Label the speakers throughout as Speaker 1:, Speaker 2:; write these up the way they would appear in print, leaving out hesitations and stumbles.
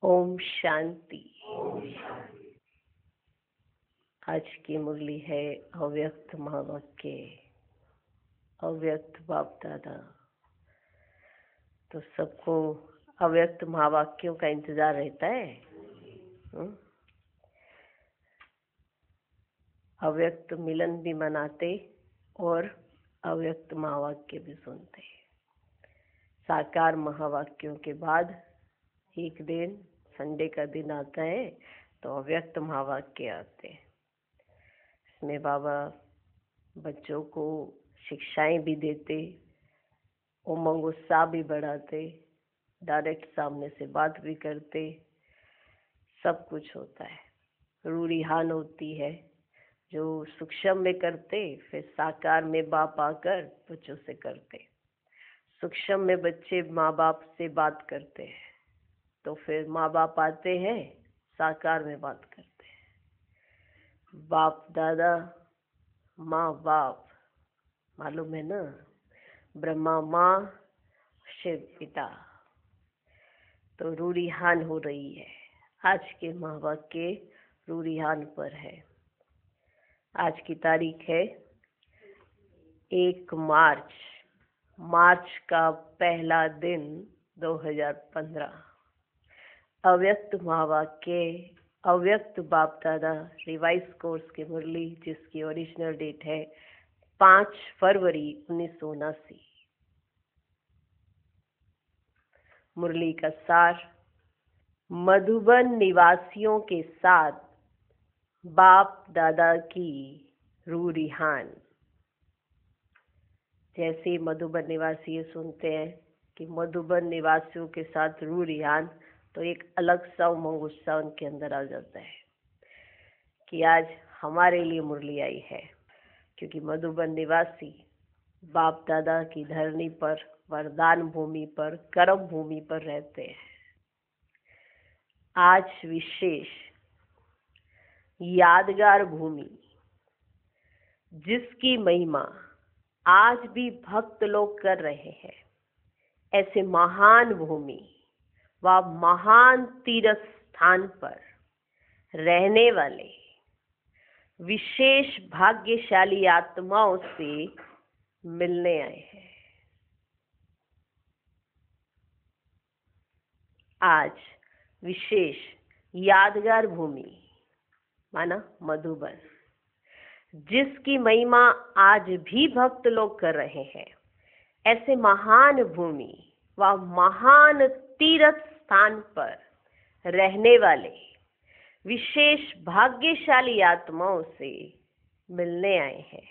Speaker 1: ओम शांति। आज की मुरली है अव्यक्त महावाक्य, अव्यक्त बाप दादा। तो सबको अव्यक्त महावाक्यों का इंतजार रहता है। अव्यक्त मिलन भी मनाते और अव्यक्त महावाक्य भी सुनते। साकार महावाक्यों के बाद एक दिन संडे का दिन आता है तो अव्यक्त महावाक्य आते हैं। इसमें बाबा बच्चों को शिक्षाएं भी देते, उमंग उत्साह भी बढ़ाते, डायरेक्ट सामने से बात भी करते, सब कुछ होता है। रूढ़िहान होती है जो सूक्ष्म में करते, फिर साकार में बाप आकर बच्चों से करते। सूक्ष्म में बच्चे माँ बाप से बात करते हैं तो फिर माँ बाप आते हैं, साकार में बात करते हैं। बाप दादा माँ बाप, मालूम है ना, ब्रह्मा माँ शिव पिता। तो रूढ़िहान हो रही है। आज के महावाक्य रूढ़िहान पर है। आज की तारीख है 1 मार्च का पहला दिन 2015। अव्यक्त महावाक्य, अव्यक्त बाप दादा रिवाइज कोर्स की मुरली, जिसकी ओरिजिनल डेट है 5 फरवरी 1979। मुरली का सार, मधुबन निवासियों के साथ बाप दादा की रूढ़िहान। जैसे मधुबन निवासी सुनते हैं कि मधुबन निवासियों के साथ रूढ़िहान, तो एक अलग सा उमंग उत्साह उनके अंदर आ जाता है कि आज हमारे लिए मुरली आई है। क्योंकि मधुबन निवासी बाप दादा की धरनी पर, वरदान भूमि पर, कर्म भूमि पर रहते हैं। आज विशेष यादगार भूमि, जिसकी महिमा आज भी भक्त लोग कर रहे हैं, ऐसे महान भूमि व महान तीर्थ स्थान पर रहने वाले विशेष भाग्यशाली आत्माओं से मिलने आए हैं। आज विशेष यादगार भूमि माना मधुबन, जिसकी महिमा आज भी भक्त लोग कर रहे हैं, ऐसे महान भूमि व महान तीर्थ स्थान पर रहने वाले विशेष भाग्यशाली आत्माओं से मिलने आए हैं।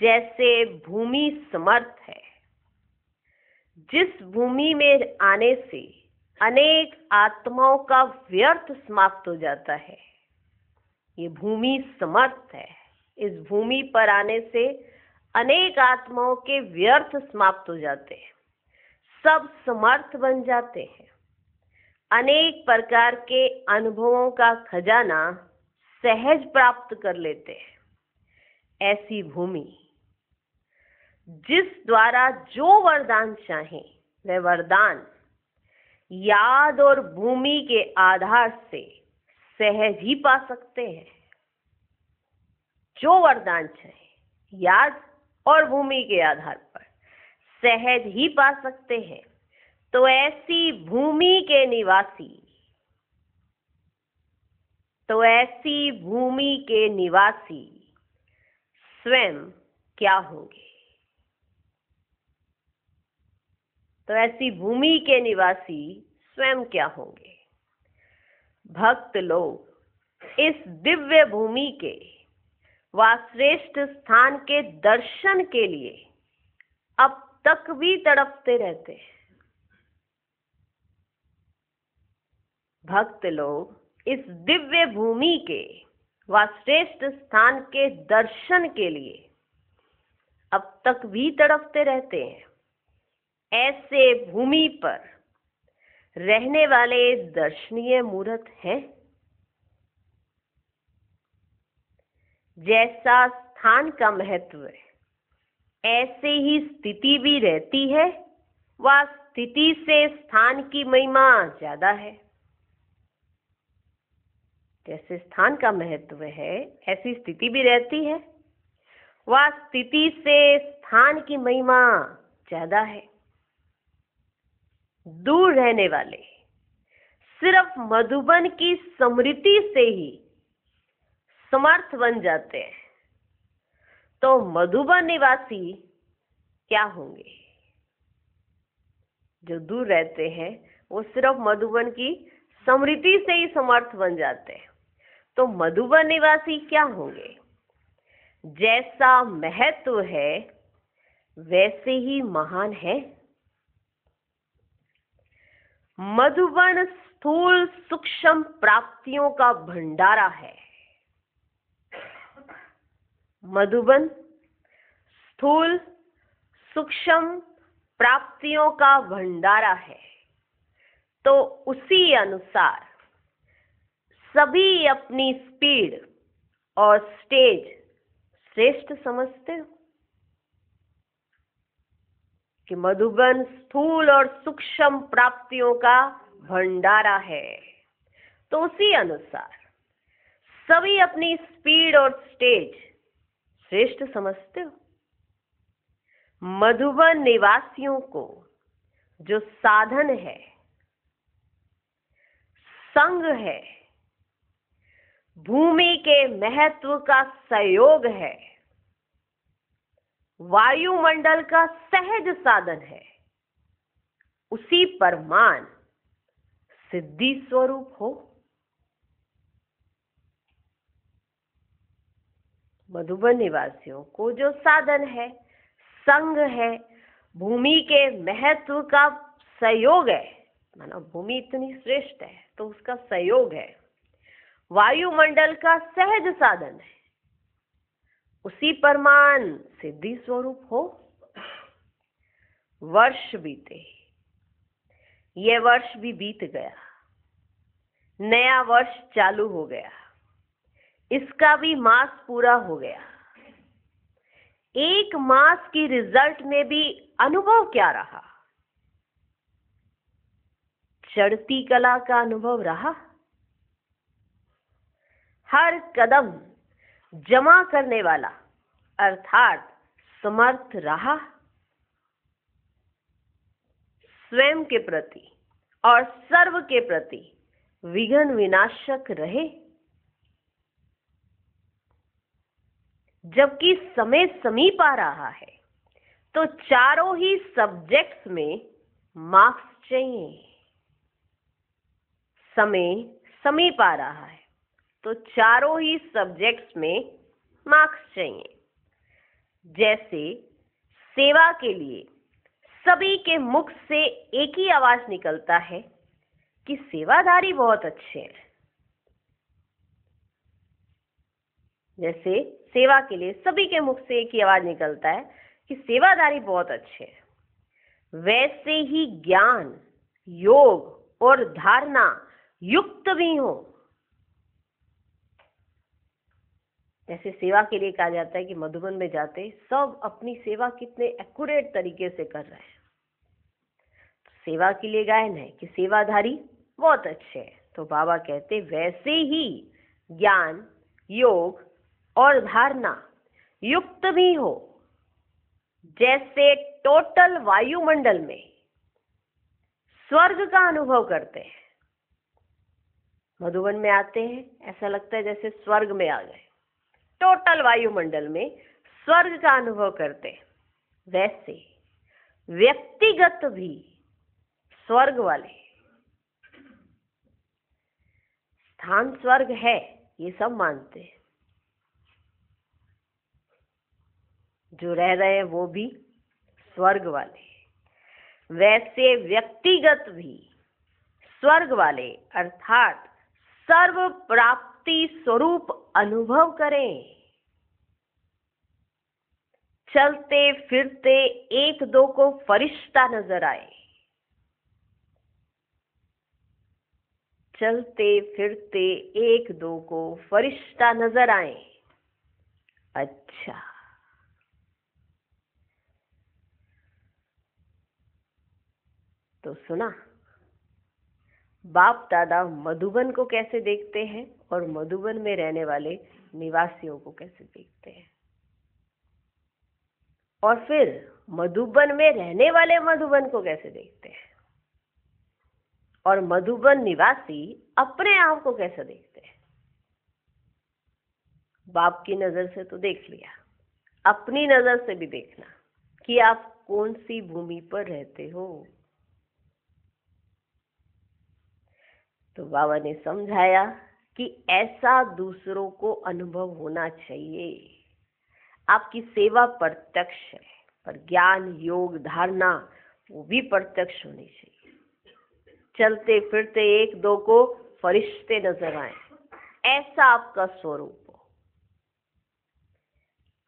Speaker 1: जैसे भूमि समर्थ है, जिस भूमि में आने से अनेक आत्माओं का व्यर्थ समाप्त हो जाता है, ये भूमि समर्थ है। इस भूमि पर आने से अनेक आत्माओं के व्यर्थ समाप्त हो जाते हैं, सब समर्थ बन जाते हैं। अनेक प्रकार के अनुभवों का खजाना सहज प्राप्त कर लेते हैं। ऐसी भूमि जिस द्वारा जो वरदान चाहे वह वरदान याद और भूमि के आधार से सहज ही पा सकते हैं। जो वरदान चाहे याद और भूमि के आधार पर सहज ही पा सकते हैं। तो ऐसी भूमि के निवासी स्वयं क्या होंगे? तो ऐसी भूमि के निवासी स्वयं क्या होंगे? भक्त लोग इस दिव्य भूमि के व श्रेष्ठ स्थान के दर्शन के लिए अब तक भी तड़पते रहते हैं। भक्त लोग इस दिव्य भूमि के व श्रेष्ठ स्थान के दर्शन के लिए अब तक भी तड़पते रहते हैं। ऐसे भूमि पर रहने वाले दर्शनीय मूर्त हैं। जैसा स्थान का महत्व है, ऐसे ही स्थिति भी रहती है व स्थिति से स्थान की महिमा ज्यादा है। जैसे स्थान का महत्व है, ऐसी स्थिति भी रहती है। वह स्थिति से स्थान की महिमा ज्यादा है। दूर रहने वाले सिर्फ मधुबन की स्मृति से ही समर्थ बन जाते हैं, तो मधुबन निवासी क्या होंगे? जो दूर रहते हैं वो सिर्फ मधुबन की स्मृति से ही समर्थ बन जाते हैं, तो मधुबन निवासी क्या होंगे? जैसा महत्व है वैसे ही महान है। मधुबन स्थूल सूक्ष्म प्राप्तियों का भंडारा है। मधुबन स्थूल सूक्ष्म प्राप्तियों का भंडारा है, तो उसी अनुसार सभी अपनी स्पीड और स्टेज श्रेष्ठ समझते हो कि मधुबन स्थूल और सूक्ष्म प्राप्तियों का भंडारा है, तो उसी अनुसार सभी अपनी स्पीड और स्टेज श्रेष्ठ समझते हो। मधुबन निवासियों को जो साधन है, संग है, भूमि के महत्व का सहयोग है, वायुमंडल का सहज साधन है, उसी परमान सिद्धि स्वरूप हो। मधुबन निवासियों को जो साधन है, संग है, भूमि के महत्व का सहयोग है, मानो भूमि इतनी श्रेष्ठ है तो उसका सहयोग है, वायुमंडल का सहज साधन है, उसी परमान सिद्धि स्वरूप हो। वर्ष बीते, ये वर्ष भी बीत गया, नया वर्ष चालू हो गया, इसका भी मास पूरा हो गया। एक मास की रिजल्ट में भी अनुभव क्या रहा? चढ़ती कला का अनुभव रहा। हर कदम जमा करने वाला अर्थात समर्थ रहा। स्वयं के प्रति और सर्व के प्रति विघ्न विनाशक रहे। जबकि समय समीप आ रहा है तो चारों ही सब्जेक्ट्स में मार्क्स चाहिए। समय समीप आ रहा है तो चारों ही सब्जेक्ट्स में मार्क्स चाहिए। जैसे सेवा के लिए सभी के मुख से एक ही आवाज निकलता है कि सेवाधारी बहुत अच्छे हैं। जैसे सेवा के लिए सभी के मुख से एक ही आवाज निकलता है कि सेवाधारी बहुत अच्छे हैं, वैसे ही ज्ञान, योग और धारणा युक्त भी हो। जैसे सेवा के लिए कहा जाता है कि मधुबन में जाते सब अपनी सेवा कितने एक्यूरेट तरीके से कर रहे हैं। सेवा के लिए गायन है कि सेवाधारी बहुत अच्छे हैं, तो बाबा कहते वैसे ही ज्ञान, योग और धारणा युक्त भी हो। जैसे टोटल वायुमंडल में स्वर्ग का अनुभव करते हैं, मधुबन में आते हैं ऐसा लगता है जैसे स्वर्ग में आ गए। टोटल वायुमंडल में स्वर्ग का अनुभव करते हैं, वैसे व्यक्तिगत भी स्वर्ग वाले स्थान स्वर्ग है, ये सब मानते हैं। जो रह रहे हैं वो भी स्वर्ग वाले, वैसे व्यक्तिगत भी स्वर्ग वाले अर्थात सर्व प्राप्ति स्वरूप अनुभव करें। चलते फिरते एक दो को फरिश्ता नजर आए, चलते फिरते एक दो को फरिश्ता नजर आए। अच्छा, तो सुना, बाप दादा मधुबन को कैसे देखते हैं और मधुबन में रहने वाले निवासियों को कैसे देखते हैं, और फिर मधुबन में रहने वाले मधुबन को कैसे देखते हैं, और मधुबन निवासी अपने आप को कैसे देखते हैं। बाप की नजर से तो देख लिया, अपनी नजर से भी देखना कि आप कौन सी भूमि पर रहते हो। तो बाबा ने समझाया कि ऐसा दूसरों को अनुभव होना चाहिए। आपकी सेवा प्रत्यक्ष है, पर ज्ञान योग धारणा वो भी प्रत्यक्ष होनी चाहिए। चलते फिरते एक दो को फरिश्ते नजर आए, ऐसा आपका स्वरूप हो।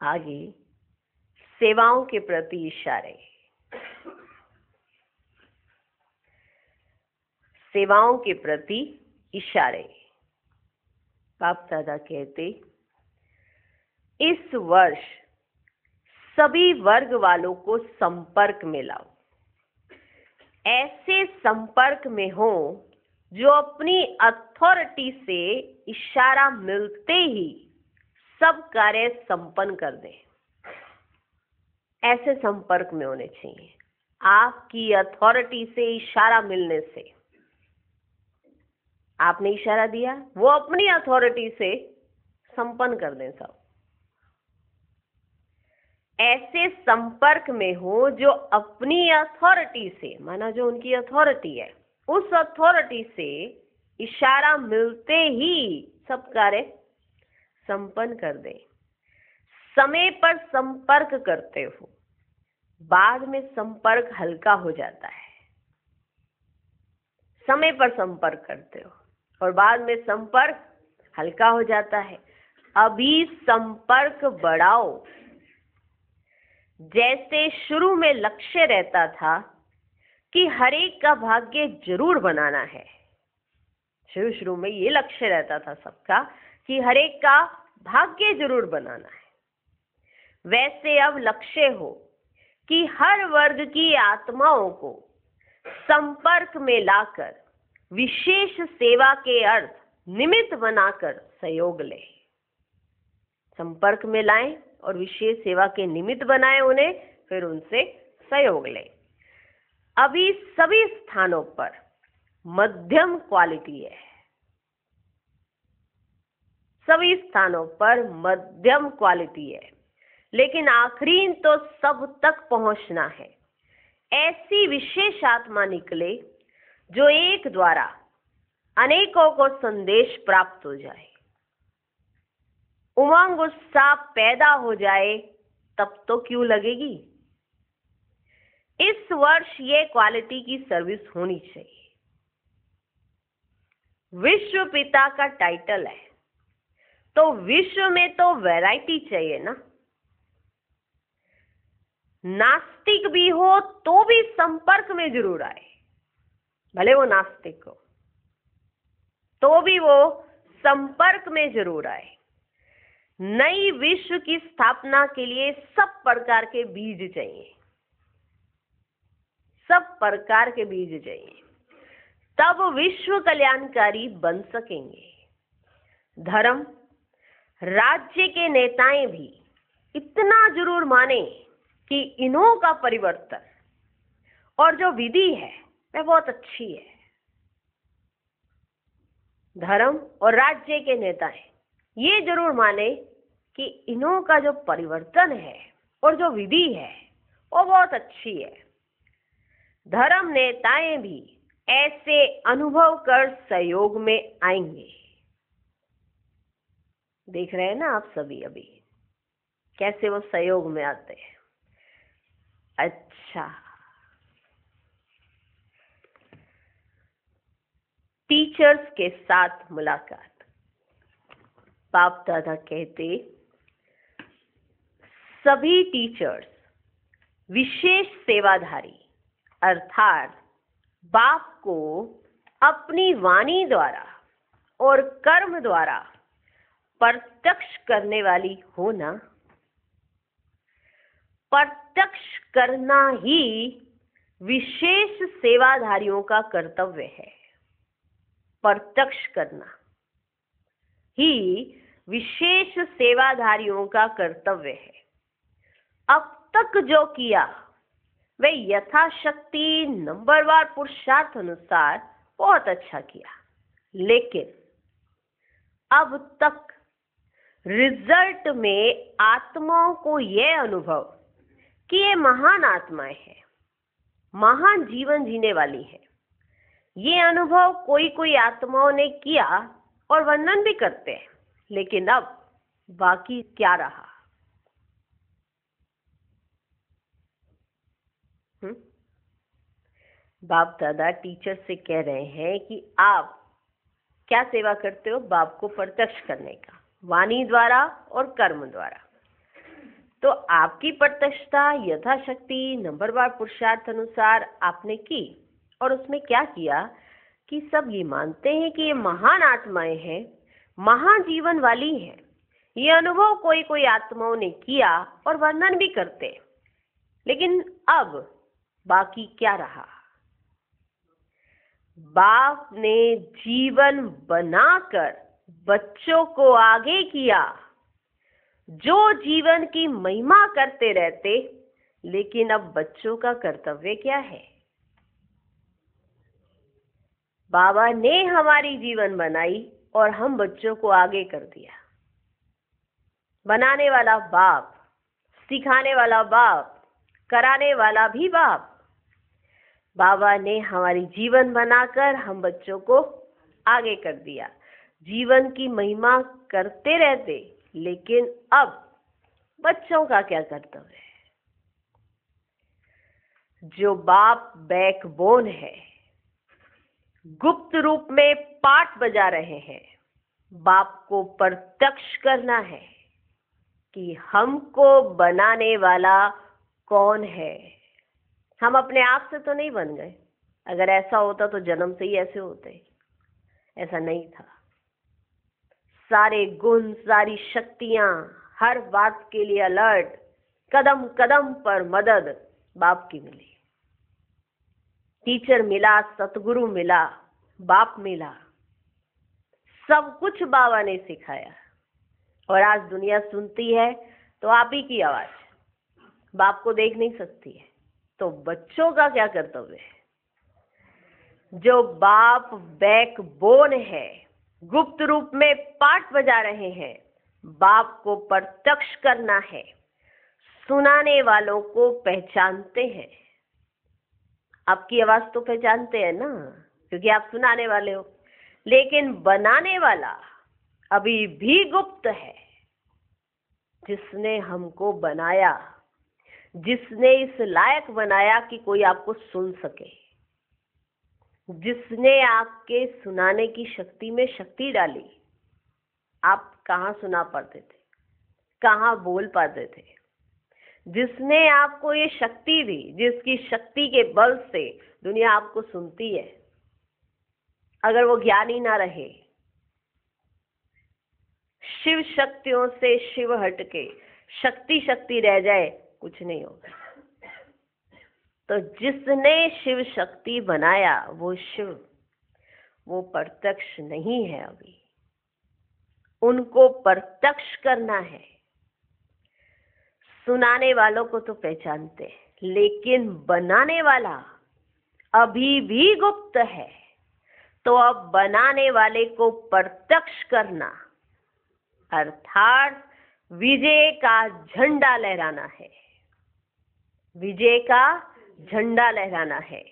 Speaker 1: आगे सेवाओं के प्रति इशारे। सेवाओं के प्रति इशारे। बाप दादा कहते, इस वर्ष सभी वर्ग वालों को संपर्क में लाओ। ऐसे संपर्क में हो जो अपनी अथॉरिटी से इशारा मिलते ही सब कार्य संपन्न कर दे। ऐसे संपर्क में होने चाहिए। आपकी अथॉरिटी से इशारा मिलने से, आपने इशारा दिया, वो अपनी अथॉरिटी से संपन्न कर दें सब। ऐसे संपर्क में हो जो अपनी अथॉरिटी से, माना जो उनकी अथॉरिटी है, उस अथॉरिटी से इशारा मिलते ही सब कार्य संपन्न कर दे। समय पर संपर्क करते हो, बाद में संपर्क हल्का हो जाता है। समय पर संपर्क करते हो और बाद में संपर्क हल्का हो जाता है। अभी संपर्क बढ़ाओ। जैसे शुरू में लक्ष्य रहता था कि हर एक का भाग्य जरूर बनाना है, शुरू में ये लक्ष्य रहता था सबका कि हर एक का भाग्य जरूर बनाना है, वैसे अब लक्ष्य हो कि हर वर्ग की आत्माओं को संपर्क में लाकर विशेष सेवा के अर्थ निमित्त बनाकर सहयोग ले। संपर्क में लाएं और विशेष सेवा के निमित्त बनाएं उन्हें, फिर उनसे सहयोग लें। अभी सभी स्थानों पर मध्यम क्वालिटी है, सभी स्थानों पर मध्यम क्वालिटी है, लेकिन आखिरी तो सब तक पहुंचना है। ऐसी विशेष आत्मा निकले जो एक द्वारा अनेकों को संदेश प्राप्त हो जाए, उमंग उत्साह पैदा हो जाए, तब तो क्यों लगेगी। इस वर्ष ये क्वालिटी की सर्विस होनी चाहिए। विश्व पिता का टाइटल है, तो विश्व में तो वैरायटी चाहिए ना। नास्तिक भी हो तो भी संपर्क में जरूर आए, भले वो नास्तिक हो तो भी वो संपर्क में जरूर आए। नई विश्व की स्थापना के लिए सब प्रकार के बीज चाहिए, सब प्रकार के बीज चाहिए, तब विश्व कल्याणकारी बन सकेंगे। धर्म राज्य के नेताएं भी इतना जरूर माने कि इन्हों का परिवर्तन और जो विधि है वह बहुत अच्छी है। धर्म और राज्य के नेताएं ये जरूर माने कि इन्हों का जो परिवर्तन है और जो विधि है वो बहुत अच्छी है। धर्म नेताएं भी ऐसे अनुभव कर सहयोग में आएंगे। देख रहे हैं ना आप सभी अभी कैसे वो सहयोग में आते हैं। अच्छा, टीचर्स के साथ मुलाकात। बाप दादा कहते, सभी टीचर्स विशेष सेवाधारी अर्थात बाप को अपनी वाणी द्वारा और कर्म द्वारा प्रत्यक्ष करने वाली हो ना। प्रत्यक्ष करना ही विशेष सेवाधारियों का कर्तव्य है। प्रत्यक्ष करना ही विशेष सेवाधारियों का कर्तव्य है। अब तक जो किया वे यथाशक्ति नंबरवार पुरुषार्थ अनुसार बहुत अच्छा किया, लेकिन अब तक रिजल्ट में आत्माओं को यह अनुभव कि ये महान आत्माएं हैं, महान जीवन जीने वाली है, ये अनुभव कोई कोई आत्माओं ने किया और वर्णन भी करते हैं, लेकिन अब बाकी क्या रहा? बाप दादा टीचर से कह रहे हैं कि आप क्या सेवा करते हो? बाप को प्रत्यक्ष करने का, वाणी द्वारा और कर्म द्वारा। तो आपकी प्रत्यक्षता यथाशक्ति नंबरवार पुरुषार्थ अनुसार आपने की, और उसमें क्या किया कि सब ये मानते हैं कि ये महान आत्माएं हैं, महान जीवन वाली हैं। ये अनुभव कोई कोई आत्माओं ने किया और वर्णन भी करते, लेकिन अब बाकी क्या रहा? बाप ने जीवन बनाकर बच्चों को आगे किया, जो जीवन की महिमा करते रहते, लेकिन अब बच्चों का कर्तव्य क्या है? बाबा ने हमारी जीवन बनाई और हम बच्चों को आगे कर दिया। बनाने वाला बाप, सिखाने वाला बाप, कराने वाला भी बाप। बाबा ने हमारी जीवन बनाकर हम बच्चों को आगे कर दिया, जीवन की महिमा करते रहते, लेकिन अब बच्चों का क्या कर्तव्य है? जो बाप बैकबोन है, गुप्त रूप में पाठ बजा रहे हैं, बाप को प्रत्यक्ष करना है कि हमको बनाने वाला कौन है। हम अपने आप से तो नहीं बन गए, अगर ऐसा होता तो जन्म से ही ऐसे होते, ऐसा नहीं था। सारे गुण, सारी शक्तियां, हर बात के लिए अलर्ट, कदम कदम पर मदद बाप की मिली। टीचर मिला, सतगुरु मिला, बाप मिला, सब कुछ बाबा ने सिखाया। और आज दुनिया सुनती है तो आप ही की आवाज, बाप को देख नहीं सकती है। तो बच्चों का क्या कर्तव्य है? जो बाप बैकबोन है, गुप्त रूप में पाठ बजा रहे हैं, बाप को प्रत्यक्ष करना है। सुनाने वालों को पहचानते हैं, आपकी आवाज तो पहचानते हैं ना, क्योंकि आप सुनाने वाले हो। लेकिन बनाने वाला अभी भी गुप्त है। जिसने हमको बनाया, जिसने इस लायक बनाया कि कोई आपको सुन सके, जिसने आपके सुनाने की शक्ति में शक्ति डाली, आप कहाँ सुना पाते थे, कहाँ बोल पाते थे? जिसने आपको ये शक्ति दी, जिसकी शक्ति के बल से दुनिया आपको सुनती है, अगर वो ज्ञानी ना रहे, शिव शक्तियों से शिव हटके शक्ति शक्ति रह जाए, कुछ नहीं होगा। तो जिसने शिव शक्ति बनाया वो शिव, वो प्रत्यक्ष नहीं है। अभी उनको प्रत्यक्ष करना है। सुनाने वालों को तो पहचानते हैं, लेकिन बनाने वाला अभी भी गुप्त है। तो अब बनाने वाले को प्रत्यक्ष करना, अर्थात विजय का झंडा लहराना है। विजय का झंडा लहराना है।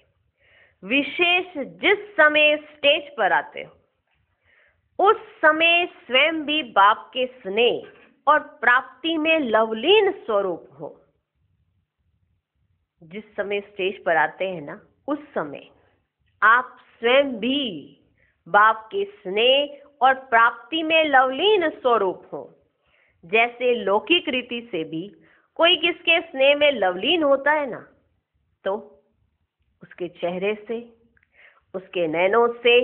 Speaker 1: विशेष जिस समय स्टेज पर आते हो, उस समय स्वयं भी बाप के स्नेह और प्राप्ति में लवलीन स्वरूप हो। जिस समय स्टेज पर आते हैं ना, उस समय आप स्वयं भी बाप के स्नेह और प्राप्ति में लवलीन स्वरूप हो। जैसे लौकिक रीति से भी कोई किसके स्नेह में लवलीन होता है ना, तो उसके चेहरे से, उसके नैनों से,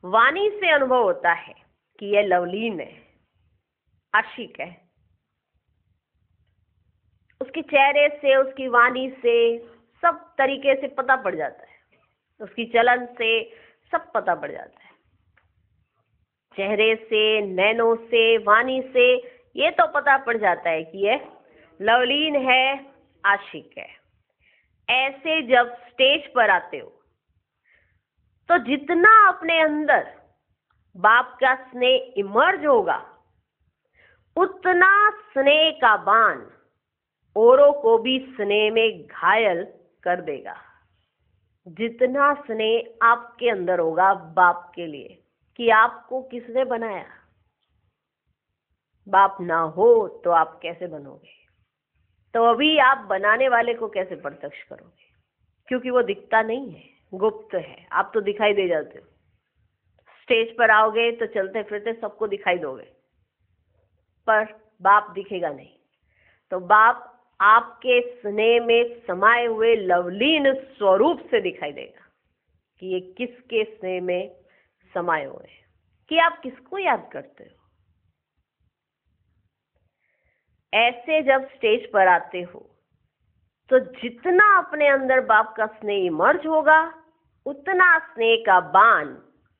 Speaker 1: वाणी से अनुभव होता है कि यह लवलीन है, आशिक है। उसके चेहरे से, उसकी वाणी से सब तरीके से पता पड़ जाता है, उसकी चलन से सब पता पड़ जाता है। चेहरे से, नैनों से, वाणी से ये तो पता पड़ जाता है कि ये लवलीन है, आशिक है। ऐसे जब स्टेज पर आते हो तो जितना अपने अंदर बाप का स्नेह इमर्ज होगा, उतना स्नेह का बाण औरों को भी स्नेह में घायल कर देगा। जितना स्नेह आपके अंदर होगा बाप के लिए, कि आपको किसने बनाया, बाप ना हो तो आप कैसे बनोगे? तो अभी आप बनाने वाले को कैसे प्रत्यक्ष करोगे? क्योंकि वो दिखता नहीं है, गुप्त है। आप तो दिखाई दे जाते हो, स्टेज पर आओगे तो चलते फिरते सबको दिखाई दोगे, पर बाप दिखेगा नहीं। तो बाप आपके स्नेह में समाये हुए लवलीन स्वरूप से दिखाई देगा कि ये किसके स्नेह में समाये हुए हैं, कि आप किसको याद करते हो। ऐसे जब स्टेज पर आते हो तो जितना अपने अंदर बाप का स्नेह इमर्ज होगा, उतना स्नेह का बाण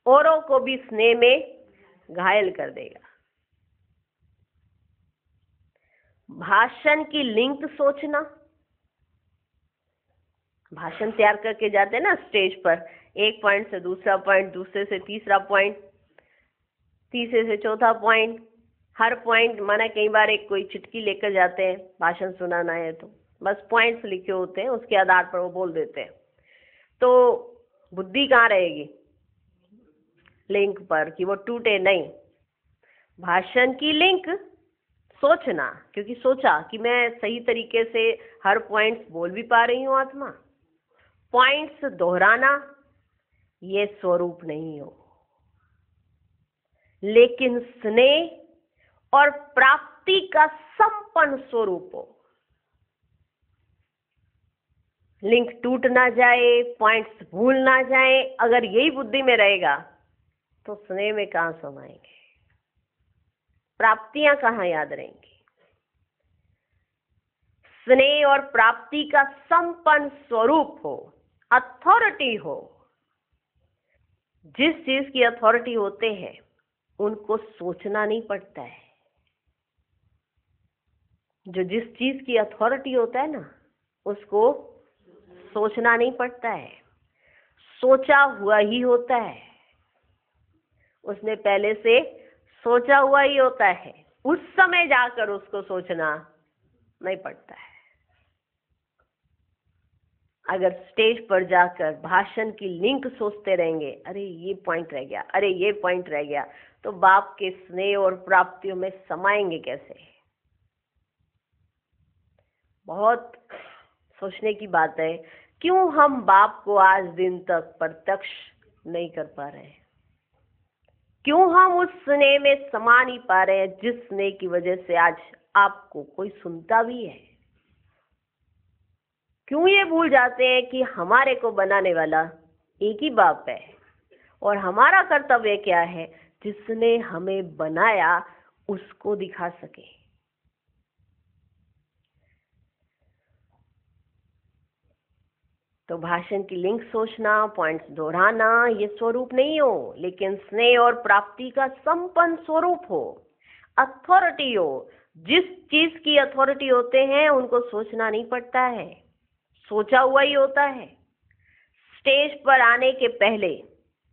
Speaker 1: औरों को भी स्नेह में घायल कर देगा। भाषण की लिंक सोचना, भाषण तैयार करके जाते हैं ना स्टेज पर, एक पॉइंट से दूसरा पॉइंट, दूसरे से तीसरा पॉइंट, तीसरे से चौथा पॉइंट, हर पॉइंट माना कई बार एक कोई चिट्ठी लेकर जाते हैं, भाषण सुनाना है तो बस पॉइंट्स लिखे होते हैं, उसके आधार पर वो बोल देते हैं। तो बुद्धि कहाँ रहेगी? लिंक पर, कि वो टूटे नहीं। भाषण की लिंक सोचना, क्योंकि सोचा कि मैं सही तरीके से हर पॉइंट्स बोल भी पा रही हूँ आत्मा। पॉइंट्स दोहराना ये स्वरूप नहीं हो, लेकिन स्नेह और प्राप्ति का संपन्न स्वरूप हो। लिंक टूट ना जाए, पॉइंट्स भूल ना जाए, अगर यही बुद्धि में रहेगा तो स्नेह में कहां समाएंगे, प्राप्तियां कहां याद रहेंगी। स्नेह और प्राप्ति का संपन्न स्वरूप हो, अथॉरिटी हो। जिस चीज की अथॉरिटी होते हैं उनको सोचना नहीं पड़ता है। जो जिस चीज की अथॉरिटी होता है ना, उसको सोचना नहीं पड़ता है, सोचा हुआ ही होता है। उसने पहले से सोचा हुआ ही होता है, उस समय जाकर उसको सोचना नहीं पड़ता है। अगर स्टेज पर जाकर भाषण की लिंक सोचते रहेंगे, अरे ये पॉइंट रह गया, अरे ये पॉइंट रह गया, तो बाप के स्नेह और प्राप्तियों में समाएंगे कैसे? बहुत सोचने की बात है, क्यों हम बाप को आज दिन तक प्रत्यक्ष नहीं कर पा रहे हैं? क्यों हम उस स्नेह में समा नहीं पा रहे हैं जिस स्नेह की वजह से आज आपको कोई सुनता भी है? क्यों ये भूल जाते हैं कि हमारे को बनाने वाला एक ही बाप है, और हमारा कर्तव्य क्या है? जिसने हमें बनाया उसको दिखा सके। तो भाषण की लिंक सोचना, पॉइंट्स दोहराना ये स्वरूप नहीं हो, लेकिन स्नेह और प्राप्ति का संपन्न स्वरूप हो, अथॉरिटी हो। जिस चीज की अथॉरिटी होते हैं उनको सोचना नहीं पड़ता है, सोचा हुआ ही होता है। स्टेज पर आने के पहले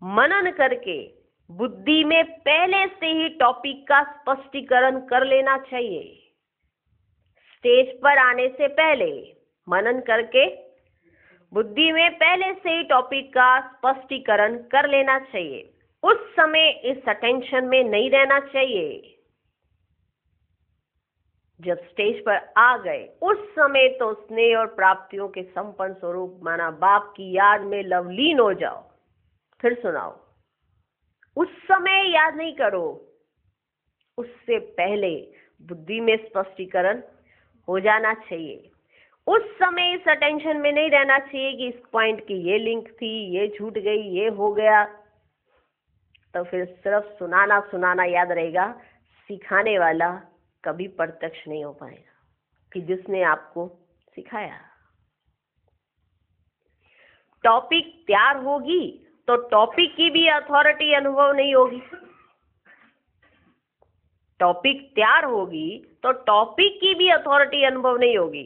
Speaker 1: मनन करके बुद्धि में पहले से ही टॉपिक का स्पष्टीकरण कर लेना चाहिए। स्टेज पर आने से पहले मनन करके बुद्धि में पहले से ही टॉपिक का स्पष्टीकरण कर लेना चाहिए। उस समय इस अटेंशन में नहीं रहना चाहिए। जब स्टेज पर आ गए उस समय तो स्नेह और प्राप्तियों के संपन्न स्वरूप माना बाप की याद में लवलीन हो जाओ। फिर सुनाओ, उस समय याद नहीं करो, उससे पहले बुद्धि में स्पष्टीकरण हो जाना चाहिए। उस समय इस अटेंशन में नहीं रहना चाहिए कि इस पॉइंट की ये लिंक थी, ये छूट गई, ये हो गया। तो फिर सिर्फ सुनाना सुनाना याद रहेगा, सिखाने वाला कभी प्रत्यक्ष नहीं हो पाएगा कि जिसने आपको सिखाया। टॉपिक तैयार होगी तो टॉपिक की भी अथॉरिटी अनुभव नहीं होगी। टॉपिक तैयार होगी तो टॉपिक की भी अथॉरिटी अनुभव नहीं होगी।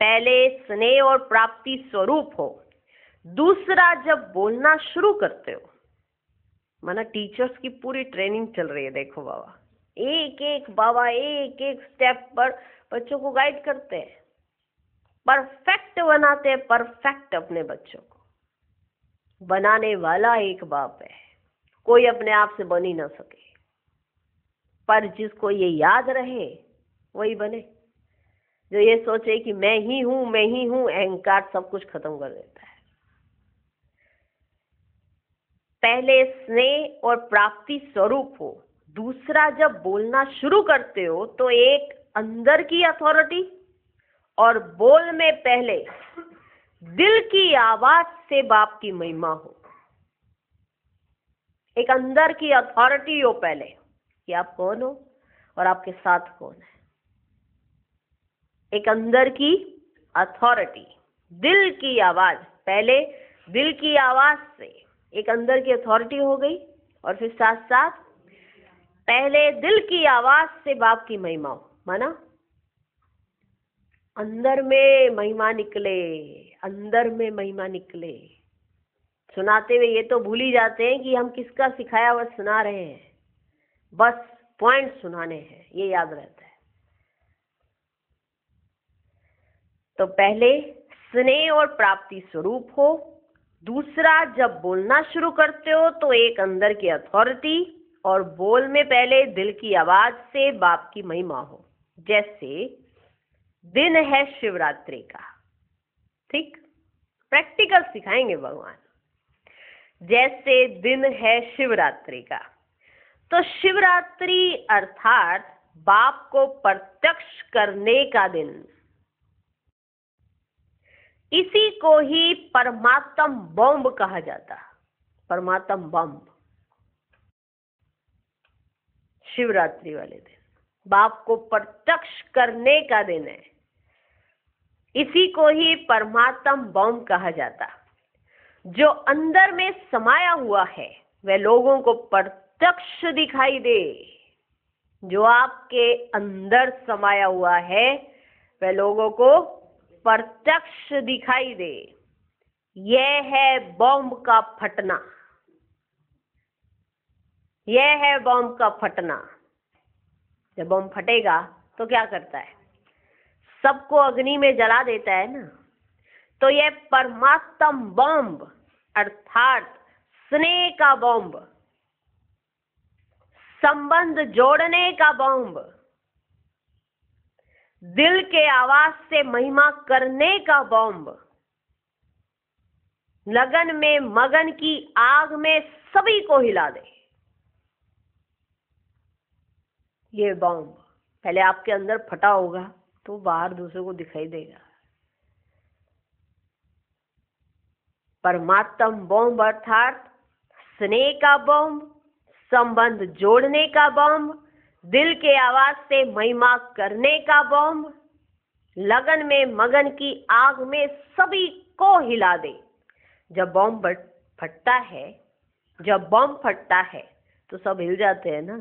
Speaker 1: पहले स्नेह और प्राप्ति स्वरूप हो, दूसरा जब बोलना शुरू करते हो, माना टीचर्स की पूरी ट्रेनिंग चल रही है। देखो बाबा, एक एक स्टेप पर बच्चों को गाइड करते हैं, परफेक्ट बनाते हैं, परफेक्ट अपने बच्चों को। बनाने वाला एक बाप है, कोई अपने आप से बन ही ना सके, पर जिसको ये याद रहे वही बने। जो ये सोचे कि मैं ही हूं, अहंकार सब कुछ खत्म कर देता है। पहले स्नेह और प्राप्ति स्वरूप हो, दूसरा जब बोलना शुरू करते हो तो एक अंदर की अथॉरिटी और बोल में पहले दिल की आवाज से बाप की महिमा हो। एक अंदर की अथॉरिटी हो पहले कि आप कौन हो और आपके साथ कौन है। एक अंदर की अथॉरिटी, दिल की आवाज, पहले दिल की आवाज से एक अंदर की अथॉरिटी हो गई, और फिर साथ साथ पहले दिल की आवाज से बाप की महिमा हो। माना अंदर में महिमा निकले, अंदर में महिमा निकले। सुनाते हुए ये तो भूल ही जाते हैं कि हम किसका सिखाया हुआ सुना रहे हैं, बस पॉइंट सुनाने हैं, ये याद रहता है। तो पहले स्नेह और प्राप्ति स्वरूप हो, दूसरा जब बोलना शुरू करते हो तो एक अंदर की अथॉरिटी और बोल में पहले दिल की आवाज से बाप की महिमा हो। जैसे दिन है शिवरात्रि का, ठीक, प्रैक्टिकल सिखाएंगे भगवान। जैसे दिन है शिवरात्रि का, तो शिवरात्रि अर्थात बाप को प्रत्यक्ष करने का दिन, इसी को ही परमात्म बम कहा जाता। परमात्म बम शिवरात्रि वाले दिन बाप को प्रत्यक्ष करने का दिन है, इसी को ही परमात्म बम कहा जाता। जो अंदर में समाया हुआ है वह लोगों को प्रत्यक्ष दिखाई दे। जो आपके अंदर समाया हुआ है वह लोगों को प्रत्यक्ष दिखाई दे। यह है बम का फटना, यह है बम का फटना। जब बम फटेगा तो क्या करता है, सबको अग्नि में जला देता है ना। तो यह परमात्म बम अर्थात स्नेह का बम, संबंध जोड़ने का बम, दिल के आवाज से महिमा करने का बम, लगन में मगन की आग में सभी को हिला दे। ये बम पहले आपके अंदर फटा होगा तो बाहर दूसरे को दिखाई देगा। परमात्म बम अर्थात स्नेह का बम, संबंध जोड़ने का बम, दिल के आवाज से महिमा करने का बम, लगन में मगन की आग में सभी को हिला दे। जब बम फटता है, जब बम फटता है तो सब हिल जाते हैं ना।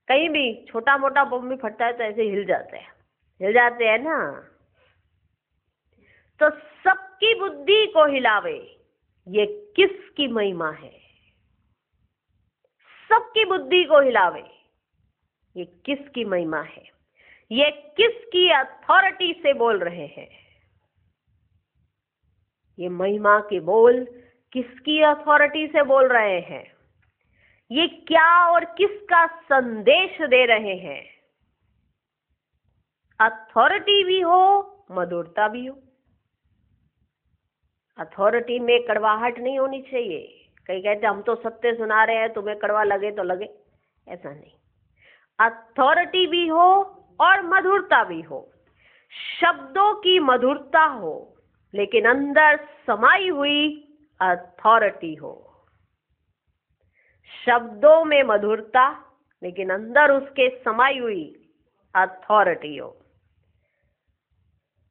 Speaker 1: कहीं भी छोटा मोटा बम भी फटता है तो ऐसे हिल जाते हैं ना। तो सबकी बुद्धि को हिलावे, ये किसकी महिमा है। सबकी बुद्धि को हिलावे, ये किसकी महिमा है, ये किसकी अथॉरिटी से बोल रहे हैं। ये महिमा के बोल किसकी अथॉरिटी से बोल रहे हैं, ये क्या और किसका संदेश दे रहे हैं। अथॉरिटी भी हो, मधुरता भी हो। अथॉरिटी में कड़वाहट नहीं होनी चाहिए। कई कहते हम तो सत्य सुना रहे हैं, तुम्हें कड़वा लगे तो लगे, ऐसा नहीं। अथॉरिटी भी हो और मधुरता भी हो। शब्दों की मधुरता हो लेकिन अंदर समाई हुई अथॉरिटी हो। शब्दों में मधुरता लेकिन अंदर उसके समाई हुई अथॉरिटी हो।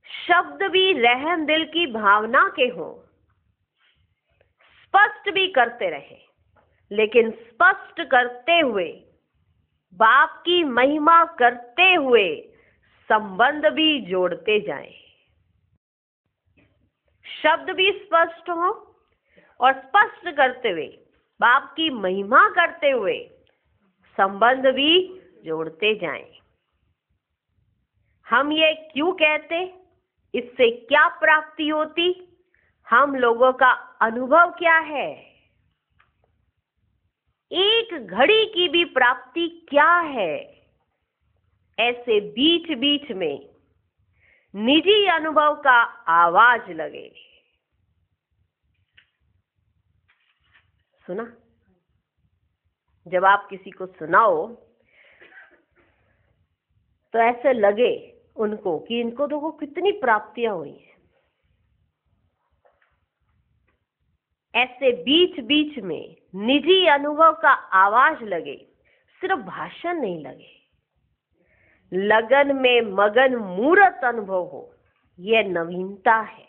Speaker 1: शब्द भी रहम दिल की भावना के हों, स्पष्ट भी करते रहे, लेकिन स्पष्ट करते हुए बाप की महिमा करते हुए संबंध भी जोड़ते जाएं। शब्द भी स्पष्ट हो और स्पष्ट करते हुए बाप की महिमा करते हुए संबंध भी जोड़ते जाएं। हम ये क्यों कहते, इससे क्या प्राप्ति होती, हम लोगों का अनुभव क्या है, एक घड़ी की भी प्राप्ति क्या है, ऐसे बीच बीच में निजी अनुभव का आवाज लगे। सुना? जब आप किसी को सुनाओ तो ऐसे लगे उनको कि इनको देखो कितनी प्राप्तियां हुई हैं। ऐसे बीच बीच में निजी अनुभव का आवाज लगे, सिर्फ भाषण नहीं लगे, लगन में मगन मूर्त अनुभव हो, यह नवीनता है।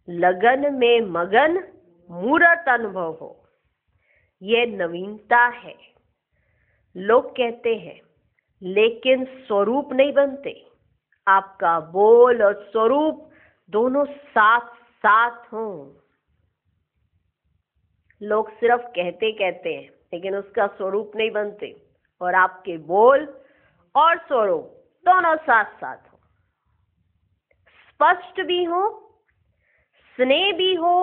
Speaker 1: लगन में मगन मूर्त अनुभव हो, यह नवीनता है। लोग कहते हैं लेकिन स्वरूप नहीं बनते। आपका बोल और स्वरूप दोनों साथ साथ हों। लोग सिर्फ कहते कहते हैं लेकिन उसका स्वरूप नहीं बनते, और आपके बोल और स्वरूप दोनों साथ साथ हो, स्पष्ट भी हो, स्नेह भी हो,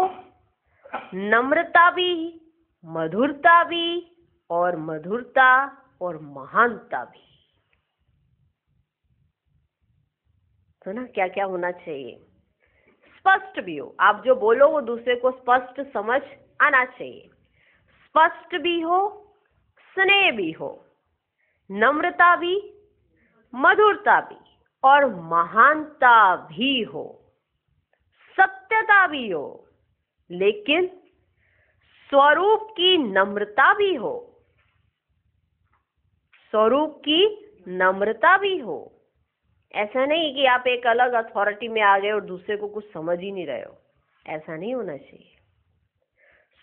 Speaker 1: नम्रता भी, मधुरता भी, और मधुरता और महानता भी। तो ना क्या क्या होना चाहिए? स्पष्ट भी हो, आप जो बोलो वो दूसरे को स्पष्ट समझ आना चाहिए। स्पष्ट भी हो, स्नेह भी हो, नम्रता भी, मधुरता भी, और महानता भी हो, सत्यता भी हो, लेकिन स्वरूप की नम्रता भी हो, स्वरूप की नम्रता भी हो। ऐसा नहीं कि आप एक अलग अथॉरिटी में आ गए और दूसरे को कुछ समझ ही नहीं रहे हो, ऐसा नहीं होना चाहिए।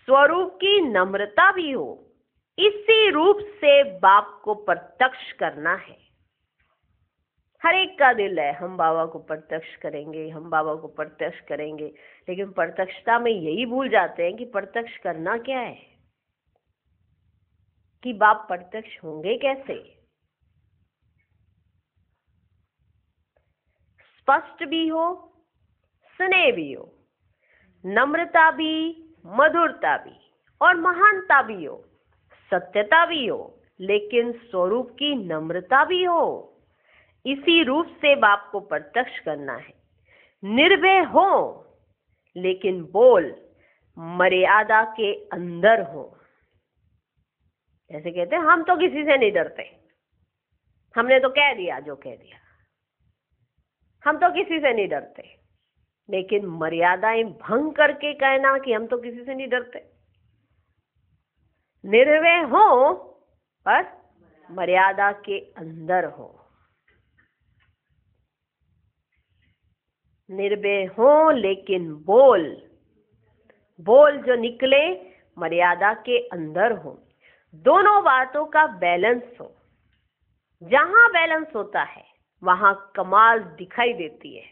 Speaker 1: स्वरूप की नम्रता भी हो, इसी रूप से बाप को प्रत्यक्ष करना है। हर एक का दिल है हम बाबा को प्रत्यक्ष करेंगे, हम बाबा को प्रत्यक्ष करेंगे, लेकिन प्रत्यक्षता में यही भूल जाते हैं कि प्रत्यक्ष करना क्या है, कि बाप प्रत्यक्ष होंगे कैसे। स्पष्ट भी हो, स्नेह भी हो, नम्रता भी, मधुरता भी, और महानता भी हो, सत्यता भी हो, लेकिन स्वरूप की नम्रता भी हो। इसी रूप से बाप को प्रत्यक्ष करना है। निर्भय हो, लेकिन बोल मर्यादा के अंदर हो। जैसे कहते हैं हम तो किसी से नहीं डरते, हमने तो कह दिया जो कह दिया, हम तो किसी से नहीं डरते, लेकिन मर्यादाएं भंग करके कहना कि हम तो किसी से नहीं डरते। निर्भय हो पर मर्यादा के अंदर हो। निर्भय हो लेकिन बोल जो निकले मर्यादा के अंदर हो। दोनों बातों का बैलेंस हो। जहां बैलेंस होता है वहां कमाल दिखाई देती है,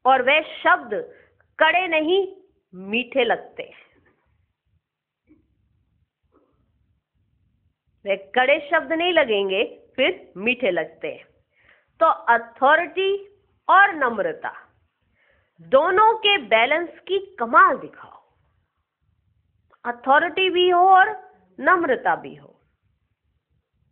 Speaker 1: और वे शब्द कड़े नहीं मीठे लगते हैं। वे कड़े शब्द नहीं लगेंगे, फिर मीठे लगते हैं। तो अथॉरिटी और नम्रता दोनों के बैलेंस की कमाल दिखाओ। अथॉरिटी भी हो और नम्रता भी हो।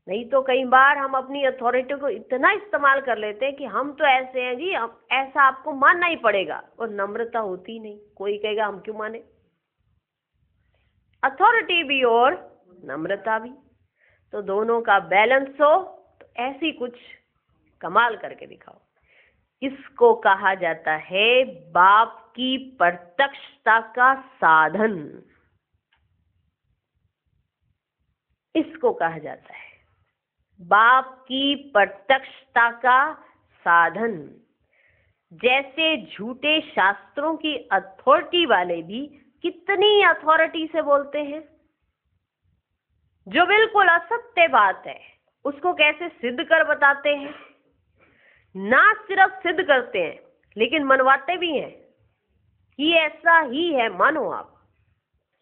Speaker 1: नहीं तो कई बार हम अपनी अथॉरिटी को इतना इस्तेमाल कर लेते हैं कि हम तो ऐसे हैं जी, ऐसा आपको मानना ही पड़ेगा, और नम्रता होती नहीं। कोई कहेगा हम क्यों माने। अथॉरिटी भी और नम्रता भी, तो दोनों का बैलेंस हो तो ऐसी कुछ कमाल करके दिखाओ। इसको कहा जाता है बाप की प्रत्यक्षता का साधन। इसको कहा जाता है बाप की प्रत्यक्षता का साधन। जैसे झूठे शास्त्रों की अथॉरिटी वाले भी कितनी अथॉरिटी से बोलते हैं, जो बिल्कुल असत्य बात है उसको कैसे सिद्ध कर बताते हैं। ना सिर्फ सिद्ध करते हैं लेकिन मनवाते भी हैं कि ऐसा ही है, मानो आप।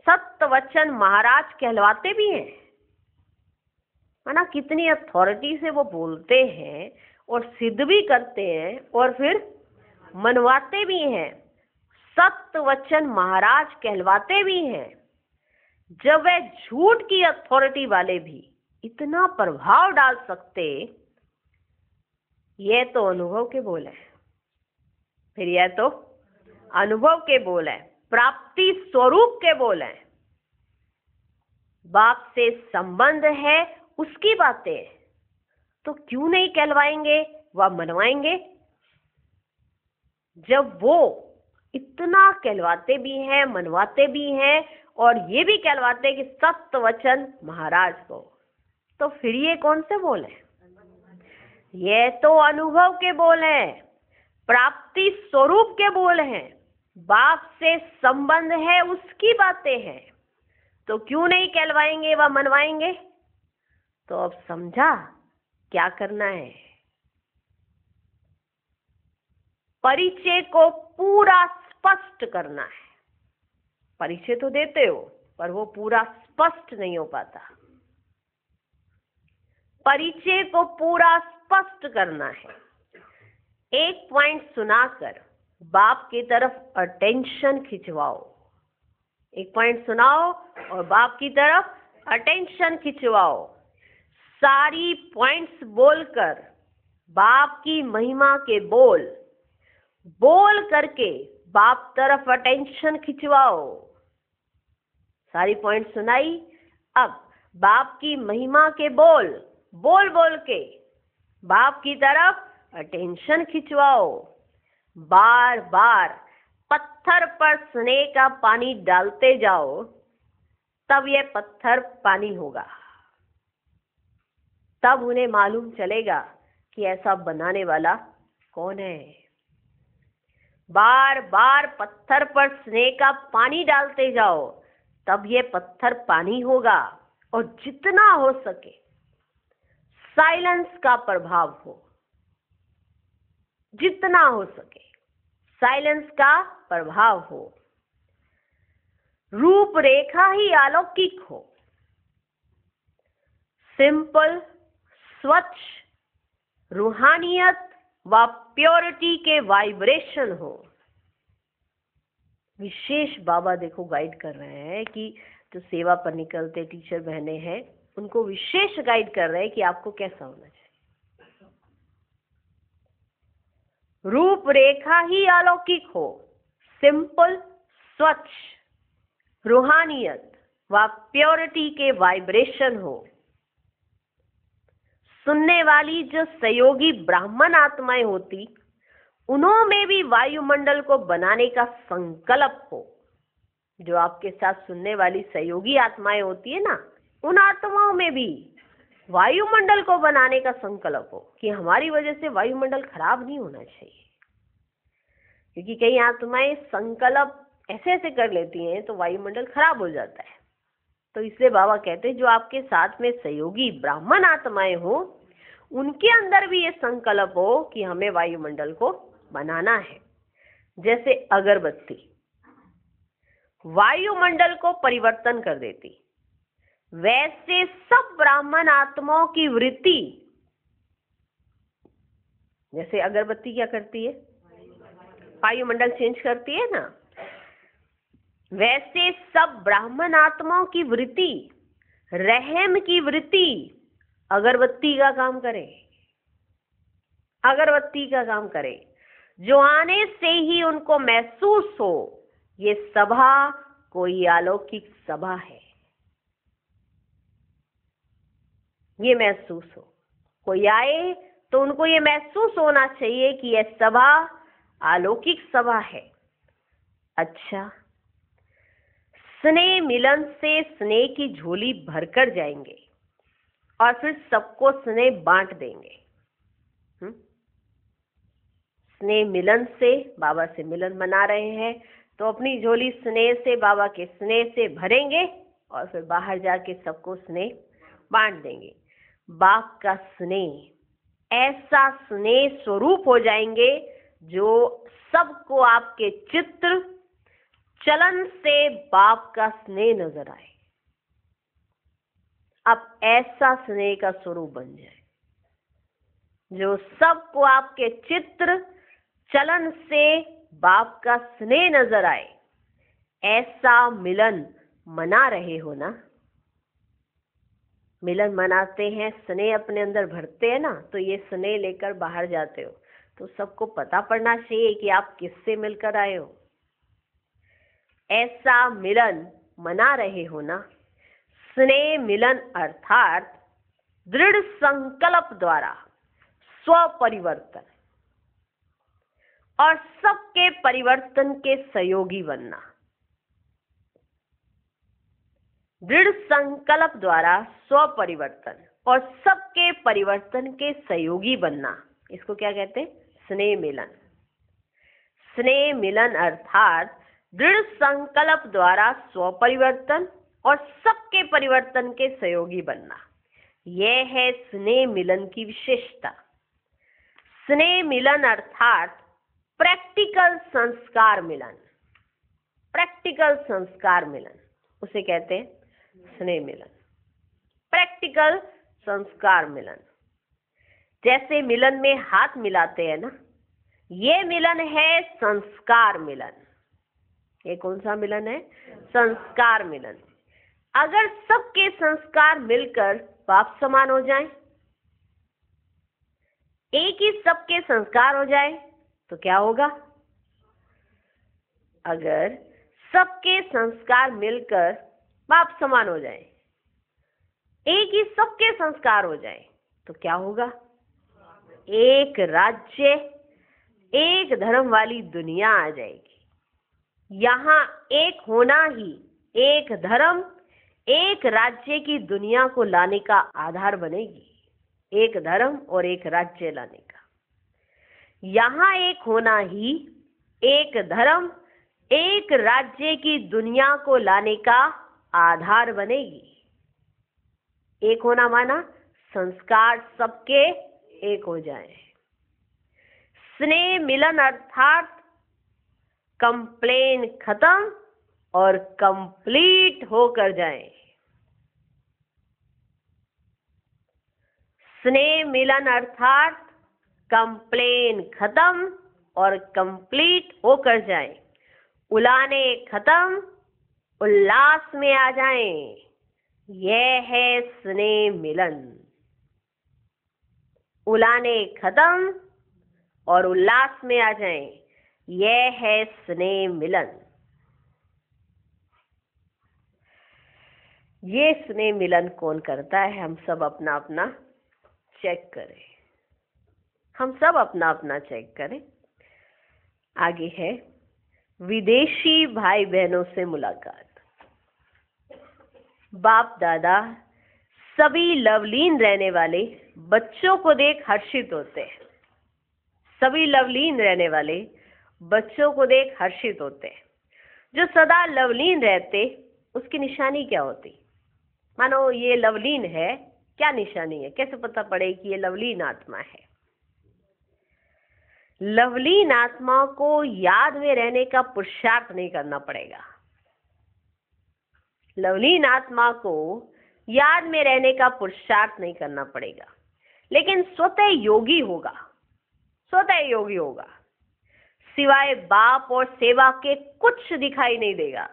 Speaker 1: सत्य वचन महाराज कहलवाते भी हैं, है ना। कितनी अथॉरिटी से वो बोलते हैं और सिद्ध भी करते हैं और फिर मनवाते भी हैं। सत्य वचन महाराज कहलवाते भी हैं। जब वह झूठ की अथॉरिटी वाले भी इतना प्रभाव डाल सकते, यह तो अनुभव के बोल है। फिर यह तो अनुभव के बोल है, प्राप्ति स्वरूप के बोल है। बाप से संबंध है उसकी बातें, तो क्यों नहीं कहलवाएंगे व मनवाएंगे। जब वो इतना कहलवाते भी हैं, मनवाते भी हैं और ये भी कहलवाते कि सत्य वचन महाराज को, तो फिर ये कौन से बोल है। ये तो अनुभव के बोल हैं, प्राप्ति स्वरूप के बोल हैं। बाप से संबंध है उसकी बातें हैं, तो क्यों नहीं कहलवाएंगे व मनवाएंगे। तो अब समझा क्या करना है। परिचय को पूरा स्पष्ट करना है। परिचय तो देते हो पर वो पूरा स्पष्ट नहीं हो पाता। परिचय को पूरा स्पष्ट करना है। एक पॉइंट सुनाकर बाप की तरफ अटेंशन खिंचवाओ। एक पॉइंट सुनाओ और बाप की तरफ अटेंशन खिंचवाओ। सारी पॉइंट्स बोलकर बाप की महिमा के बोल करके बाप तरफ अटेंशन खिंचवाओ। सारी पॉइंट सुनाई, अब बाप की महिमा के बोल के बाप की तरफ अटेंशन खिंचवाओ। बार बार पत्थर पर स्नेह का पानी डालते जाओ, तब यह पत्थर पानी होगा। तब उन्हें मालूम चलेगा कि ऐसा बनाने वाला कौन है। बार बार पत्थर पर स्नेह का पानी डालते जाओ, तब ये पत्थर पानी होगा। और जितना हो सके साइलेंस का प्रभाव हो, जितना हो सके साइलेंस का प्रभाव हो। रूपरेखा ही अलौकिक हो, सिंपल, स्वच्छ, रूहानियत व प्योरिटी के वाइब्रेशन हो। विशेष बाबा देखो गाइड कर रहे हैं कि जो सेवा पर निकलते टीचर बहने हैं उनको विशेष गाइड कर रहे हैं कि आपको कैसा होना चाहिए। रूपरेखा ही अलौकिक हो, सिंपल, स्वच्छ, रूहानियत व प्योरिटी के वाइब्रेशन हो। सुनने वाली जो सहयोगी ब्राह्मण आत्माएं होती, उन्होंने भी वायुमंडल को बनाने का संकल्प हो। जो आपके साथ सुनने वाली सहयोगी आत्माएं होती है ना, उन आत्माओं में भी वायुमंडल को बनाने का संकल्प हो कि हमारी वजह से वायुमंडल खराब नहीं होना चाहिए। क्योंकि कई आत्माएं संकल्प ऐसे ऐसे कर लेती हैं तो वायुमंडल खराब हो जाता है। तो इसलिए बाबा कहते हैं जो आपके साथ में सहयोगी ब्राह्मण आत्माएं हो, उनके अंदर भी ये संकल्प हो कि हमें वायुमंडल को बनाना है। जैसे अगरबत्ती वायुमंडल को परिवर्तन कर देती, वैसे सब ब्राह्मण आत्माओं की वृत्ति, जैसे अगरबत्ती क्या करती है, वायुमंडल चेंज करती है ना, वैसे सब ब्राह्मण आत्माओं की वृत्ति, रहम की वृत्ति अगरबत्ती का काम करे। अगरबत्ती का काम करे जो आने से ही उनको महसूस हो ये सभा कोई अलौकिक सभा है। ये महसूस हो, कोई आए तो उनको ये महसूस होना चाहिए कि यह सभा अलौकिक सभा है। अच्छा, स्नेह मिलन से स्नेह की झोली भरकर जाएंगे और फिर सबको स्नेह बांट देंगे। स्नेह मिलन से, बाबा से मिलन मना रहे हैं तो अपनी झोली स्नेह से, बाबा के स्नेह से भरेंगे और फिर बाहर जाके सबको स्नेह बांट देंगे। बाप का स्नेह, ऐसा स्नेह स्वरूप हो जाएंगे जो सबको आपके चित्र चलन से बाप का स्नेह नजर आए। अब ऐसा स्नेह का स्वरूप बन जाए जो सबको आपके चित्र चलन से बाप का स्नेह नजर आए। ऐसा मिलन मना रहे हो ना? मिलन मनाते हैं, स्नेह अपने अंदर भरते हैं ना, तो ये स्नेह लेकर बाहर जाते हो तो सबको पता पड़ना चाहिए कि आप किससे मिलकर आए हो। ऐसा मिलन मना रहे हो ना? स्नेह मिलन अर्थात दृढ़ संकल्प द्वारा स्व परिवर्तन और सबके परिवर्तन के सहयोगी बनना। दृढ़ संकल्प द्वारा स्व परिवर्तन और सबके परिवर्तन के सहयोगी बनना, इसको क्या कहते हैं? स्नेह मिलन। स्नेह मिलन अर्थात दृढ़ संकल्प द्वारा स्व परिवर्तन और सबके परिवर्तन के सहयोगी बनना, यह है स्नेह मिलन की विशेषता। स्नेह मिलन अर्थात प्रैक्टिकल संस्कार मिलन। प्रैक्टिकल संस्कार मिलन, उसे कहते हैं स्नेह मिलन। प्रैक्टिकल संस्कार मिलन। जैसे मिलन में हाथ मिलाते हैं ना, ये मिलन है संस्कार मिलन। ये कौन सा मिलन है? संस्कार मिलन। अगर सबके संस्कार मिलकर बाप समान हो जाएं, एक ही सबके संस्कार हो जाए तो क्या होगा? अगर सबके संस्कार मिलकर बाप समान हो जाए, एक ही सबके संस्कार हो जाए तो क्या होगा? एक राज्य, एक धर्म वाली दुनिया आ जाएगी। यहाँ एक होना ही एक धर्म, एक राज्य की दुनिया को लाने का आधार बनेगी। एक धर्म और एक राज्य लाने का। यहाँ एक होना ही एक धर्म, एक राज्य की दुनिया को लाने का आधार बनेगी। एक होना माना संस्कार सबके एक हो जाए। स्नेह मिलन अर्थात कंप्लेन खत्म और कंप्लीट होकर जाए। स्नेह मिलन अर्थात कंप्लेन खत्म और कंप्लीट होकर जाए। उलाने खत्म, उल्लास में आ जाएं। यह है स्नेह मिलन। उलाने खत्म और उल्लास में आ जाएं। यह है स्नेह मिलन। ये स्नेह मिलन कौन करता है? हम सब अपना अपना चेक करें। हम सब अपना अपना चेक करें। आगे है विदेशी भाई बहनों से मुलाकात। बाप दादा सभी लवलीन रहने वाले बच्चों को देख हर्षित होते हैं। सभी लवलीन रहने वाले बच्चों को देख हर्षित होते हैं। जो सदा लवलीन रहते, उसकी निशानी क्या होती? मानो ये लवलीन है, क्या निशानी है? कैसे पता पड़े कि ये लवलीन आत्मा है? लवलीन आत्मा को याद में रहने का पुरुषार्थ नहीं करना पड़ेगा। लवलीन आत्मा को याद में रहने का पुरुषार्थ नहीं करना पड़ेगा, लेकिन स्वतः योगी होगा। स्वतः योगी होगा। सिवाय बाप और सेवा के कुछ दिखाई नहीं देगा।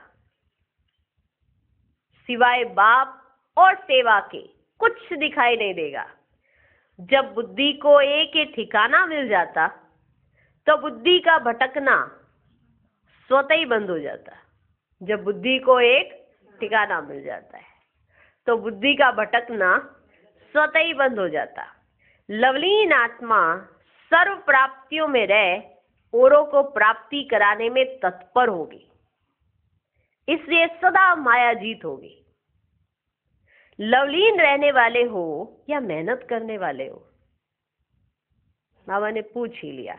Speaker 1: सिवाय बाप और सेवा के कुछ दिखाई नहीं देगा। जब बुद्धि को एक ही ठिकाना मिल जाता तो बुद्धि का भटकना स्वतः ही बंद हो जाता। जब बुद्धि को एक ठिकाना मिल जाता है तो बुद्धि का भटकना स्वतः ही बंद हो जाता। लवलीन आत्मा सर्व प्राप्तियों में रह औरों को प्राप्ति कराने में तत्पर होगी, इसलिए सदा माया जीत होगी। लवलीन रहने वाले हो या मेहनत करने वाले हो? बाबा ने पूछ ही लिया,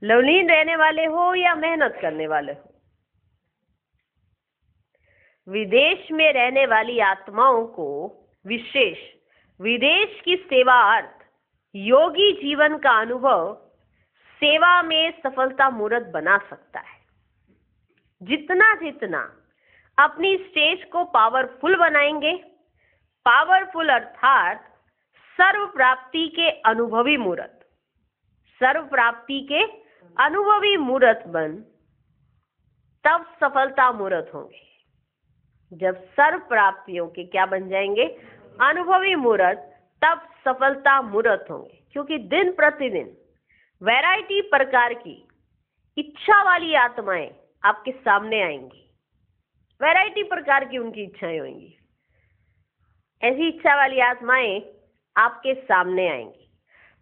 Speaker 1: लवलीन रहने वाले हो या मेहनत करने वाले हो? विदेश में रहने वाली आत्माओं को विशेष विदेश की सेवा अर्थ योगी जीवन का अनुभव सेवा में सफलता मूर्त बना सकता है। जितना जितना अपनी स्टेज को पावरफुल बनाएंगे, पावरफुल अर्थात सर्व प्राप्ति के अनुभवी मूर्त, सर्व प्राप्ति के अनुभवी मूर्त बन तब सफलता मूर्त होंगे। जब सर्व प्राप्तियों के क्या बन जाएंगे? अनुभवी मूर्त, तब सफलता मूर्त होंगे। क्योंकि दिन प्रतिदिन वैरायटी प्रकार की इच्छा वाली आत्माएं आपके सामने आएंगी, वैरायटी प्रकार की उनकी इच्छाएं होंगी। ऐसी इच्छा वाली आत्माएं आपके सामने आएंगी।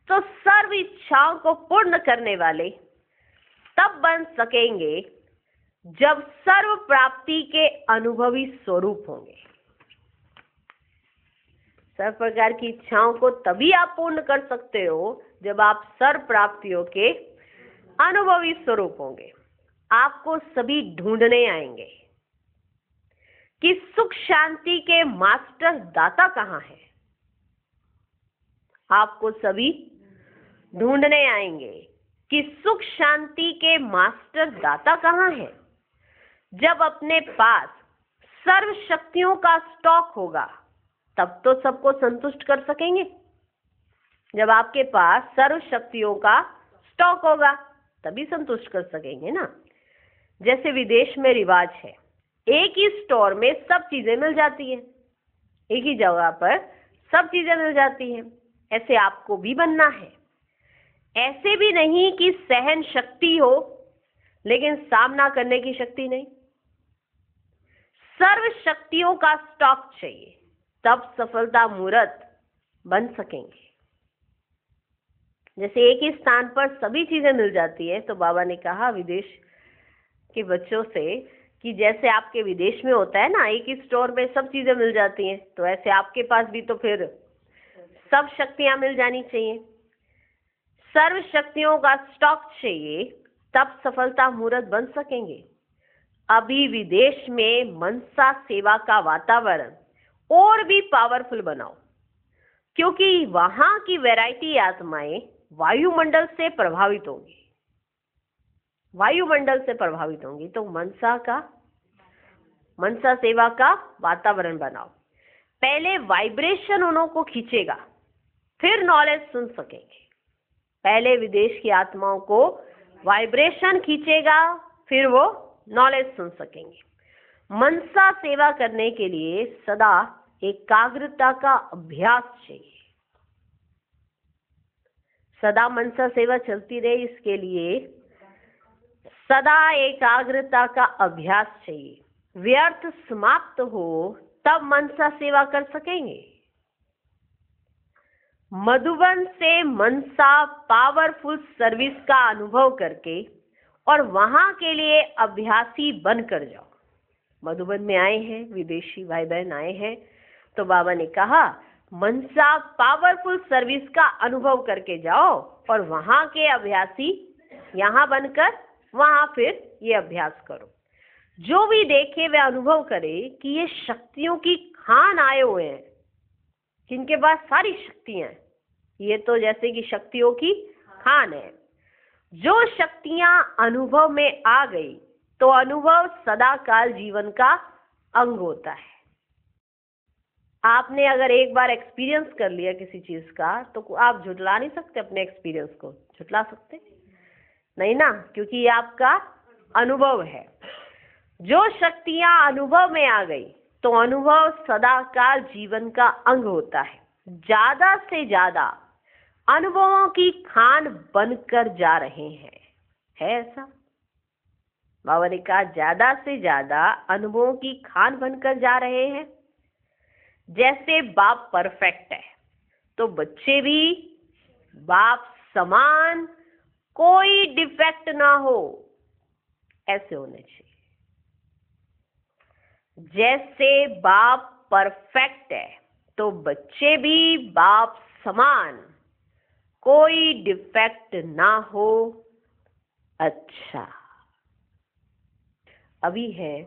Speaker 1: तो सर्व इच्छाओं को पूर्ण करने वाले तब बन सकेंगे जब सर्व प्राप्ति के अनुभवी स्वरूप होंगे। सर्व प्रकार की इच्छाओं को तभी आप पूर्ण कर सकते हो जब आप सर्व प्राप्तियों के अनुभवी स्वरूप होंगे। आपको सभी ढूंढने आएंगे कि सुख शांति के मास्टर दाता कहाँ है। आपको सभी ढूंढने आएंगे कि सुख शांति के मास्टर दाता कहाँ है। जब अपने पास सर्व शक्तियों का स्टॉक होगा तब तो सबको संतुष्ट कर सकेंगे। जब आपके पास सर्व शक्तियों का स्टॉक होगा तभी संतुष्ट कर सकेंगे ना। जैसे विदेश में रिवाज है, एक ही स्टोर में सब चीजें मिल जाती है, एक ही जगह पर सब चीजें मिल जाती हैं। ऐसे आपको भी बनना है। ऐसे भी नहीं कि सहन शक्ति हो लेकिन सामना करने की शक्ति नहीं। सर्व शक्तियों का स्टॉक चाहिए तब सफलता मूर्त बन सकेंगे। जैसे एक ही स्थान पर सभी चीजें मिल जाती है तो बाबा ने कहा विदेश के बच्चों से कि जैसे आपके विदेश में होता है ना, एक ही स्टोर में सब चीजें मिल जाती हैं, तो ऐसे आपके पास भी तो फिर सब शक्तियां मिल जानी चाहिए। सर्व शक्तियों का स्टॉक चाहिए तब सफलता मूर्त बन सकेंगे। अभी विदेश में मनसा सेवा का वातावरण और भी पावरफुल बनाओ, क्योंकि वहां की वैरायटी आत्माएं वायुमंडल से प्रभावित होंगी, वायुमंडल से प्रभावित होंगी। तो मनसा सेवा का वातावरण बनाओ। पहले वाइब्रेशन उन्हों को खींचेगा, फिर नॉलेज सुन सकेंगे। पहले विदेश की आत्माओं को वाइब्रेशन खींचेगा, फिर वो नॉलेज सुन सकेंगे। मनसा सेवा करने के लिए सदा एकाग्रता का अभ्यास चाहिए। सदा मनसा सेवा चलती रहे, इसके लिए सदा एकाग्रता का अभ्यास चाहिए। व्यर्थ समाप्त हो तब मनसा सेवा कर सकेंगे। मधुबन से मनसा पावरफुल सर्विस का अनुभव करके और वहां के लिए अभ्यासी बनकर जाओ। मधुबन में आए हैं, विदेशी भाई बहन आए हैं, तो बाबा ने कहा मनसा पावरफुल सर्विस का अनुभव करके जाओ और वहां के अभ्यासी यहाँ बनकर वहां फिर ये अभ्यास करो। जो भी देखे वह अनुभव करे कि ये शक्तियों की खान आए हुए हैं, जिनके पास सारी शक्तियां हैं। ये तो जैसे कि शक्तियों की खान है। जो शक्तियां अनुभव में आ गई तो अनुभव सदा काल जीवन का अंग होता है। आपने अगर एक बार एक्सपीरियंस कर लिया किसी चीज का तो आप झुटला नहीं सकते। अपने एक्सपीरियंस को झुटला सकते नहीं ना, क्योंकि ये आपका अनुभव है। जो शक्तियां अनुभव में आ गई तो अनुभव सदा काल जीवन का अंग होता है। ज्यादा से ज्यादा अनुभवों की खान बनकर जा रहे हैं, है ऐसा? बाबा ने कहा ज्यादा से ज्यादा अनुभवों की खान बनकर जा रहे हैं। जैसे बाप परफेक्ट है तो बच्चे भी बाप समान, कोई डिफेक्ट ना हो, ऐसे होने चाहिए। जैसे बाप परफेक्ट है तो बच्चे भी बाप समान, कोई डिफेक्ट ना हो। अच्छा, अभी है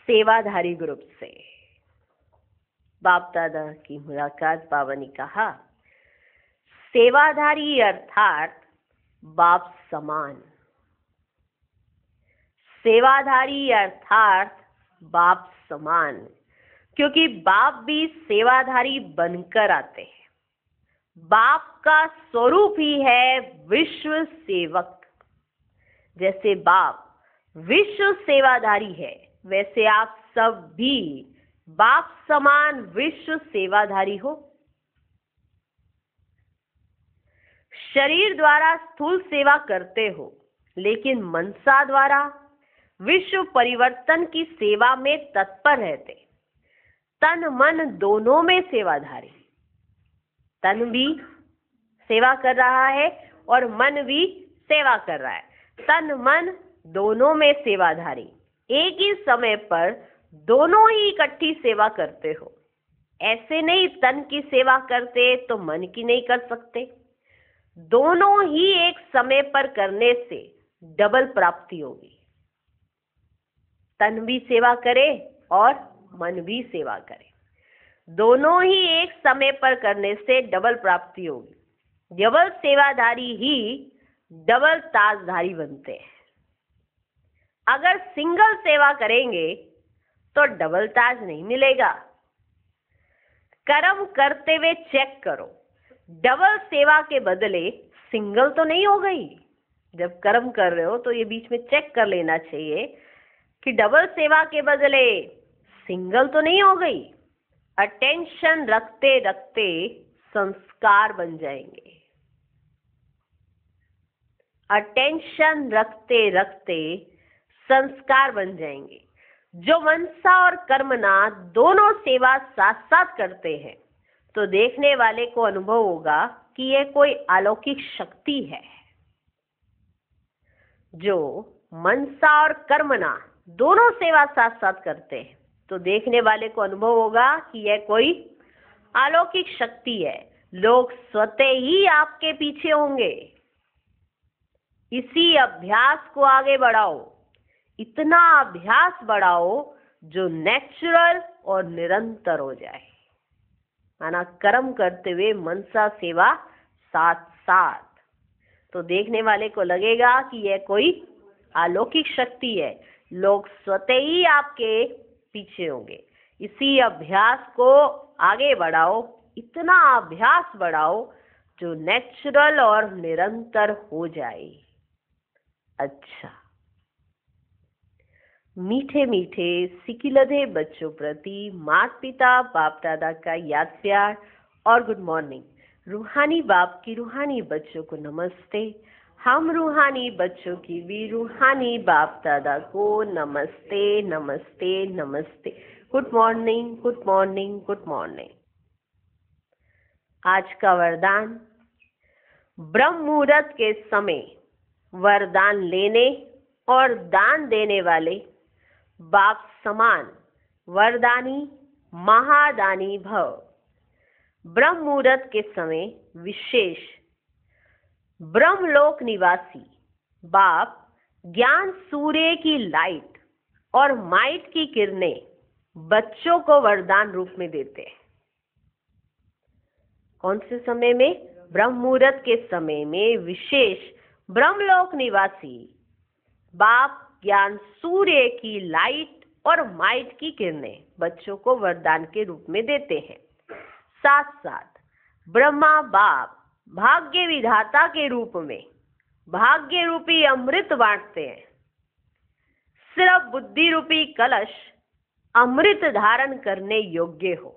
Speaker 1: सेवाधारी ग्रुप से बाप दादा की मुलाकात बाबा ने कहा, सेवाधारी अर्थात बाप समान। सेवाधारी अर्थात बाप समान, क्योंकि बाप भी सेवाधारी बनकर आते हैं। बाप का स्वरूप ही है विश्व सेवक। जैसे बाप विश्व सेवाधारी है, वैसे आप सब भी बाप समान विश्व सेवाधारी हो। शरीर द्वारा स्थूल सेवा करते हो, लेकिन मनसा द्वारा विश्व परिवर्तन की सेवा में तत्पर रहते। तन मन दोनों में सेवाधारी। तन भी सेवा कर रहा है और मन भी सेवा कर रहा है। तन मन दोनों में सेवाधारी। एक ही समय पर दोनों ही इकट्ठी सेवा करते हो। ऐसे नहीं तन की सेवा करते तो मन की नहीं कर सकते। दोनों ही एक समय पर करने से डबल प्राप्ति होगी। तन भी सेवा करे और मन भी सेवा करे। दोनों ही एक समय पर करने से डबल प्राप्ति होगी। डबल सेवाधारी ही डबल ताजधारी बनते हैं। अगर सिंगल सेवा करेंगे तो डबल ताज नहीं मिलेगा। कर्म करते हुए चेक करो, डबल सेवा के बदले सिंगल तो नहीं हो गई। जब कर्म कर रहे हो तो ये बीच में चेक कर लेना चाहिए कि डबल सेवा के बदले सिंगल तो नहीं हो गई। अटेंशन रखते रखते संस्कार बन जाएंगे। अटेंशन रखते रखते संस्कार बन जाएंगे। जो मनसा और कर्मना दोनों सेवा साथ साथ करते हैं तो देखने वाले को अनुभव होगा कि यह कोई अलौकिक शक्ति है। जो मनसा और कर्मना दोनों सेवा साथ साथ करते हैं तो देखने वाले को अनुभव होगा कि यह कोई अलौकिक शक्ति है। लोग स्वतः ही आपके पीछे होंगे। इसी अभ्यास को आगे बढ़ाओ। इतना अभ्यास बढ़ाओ जो नेचुरल और निरंतर हो जाए। माना कर्म करते हुए मनसा सेवा साथ साथ, तो देखने वाले को लगेगा कि यह कोई अलौकिक शक्ति है। लोग स्वतः ही आपके पीछे होंगे। इसी अभ्यास को आगे बढ़ाओ। इतना अभ्यास बढ़ाओ जो नेचुरल और निरंतर हो जाए। अच्छा, मीठे मीठे सिकिलधे बच्चों प्रति माता पिता बाप दादा का याद प्यार और गुड मॉर्निंग। रूहानी बाप की रूहानी बच्चों को नमस्ते। हम रूहानी बच्चों की भी रूहानी बाप दादा को नमस्ते नमस्ते नमस्ते। Good morning good morning good morning. आज का वरदान, ब्रह्म मुहूर्त के समय वरदान लेने और दान देने वाले बाप समान वरदानी महादानी भव। ब्रह्म मुहूर्त के समय विशेष ब्रह्मलोक निवासी बाप ज्ञान सूर्य की लाइट और माइट की किरणें बच्चों को वरदान रूप में देते हैं। कौन से समय में? ब्रह्म मुहूर्त के समय में विशेष ब्रह्मलोक निवासी बाप ज्ञान सूर्य की लाइट और माइट की किरणें बच्चों को वरदान के रूप में देते हैं। साथ साथ ब्रह्मा बाप भाग्य विधाता के रूप में भाग्य रूपी अमृत बांटते हैं। सिर्फ बुद्धि रूपी कलश अमृत धारण करने योग्य हो।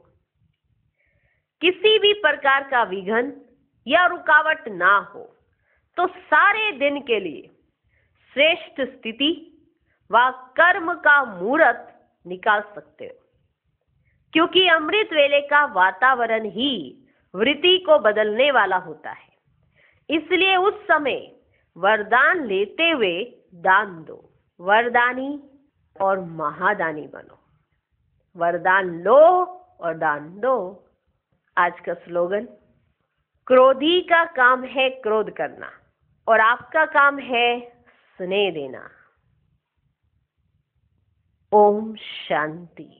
Speaker 1: किसी भी प्रकार का विघ्न या रुकावट ना हो तो सारे दिन के लिए श्रेष्ठ स्थिति व कर्म का मुहूर्त निकाल सकते हो, क्योंकि अमृत वेले का वातावरण ही वृत्ति को बदलने वाला होता है। इसलिए उस समय वरदान लेते हुए दान दो। वरदानी और महादानी बनो। वरदान लो और दान दो। आज का स्लोगन, क्रोधी का काम है क्रोध करना और आपका काम है स्नेह देना। ओम शांति।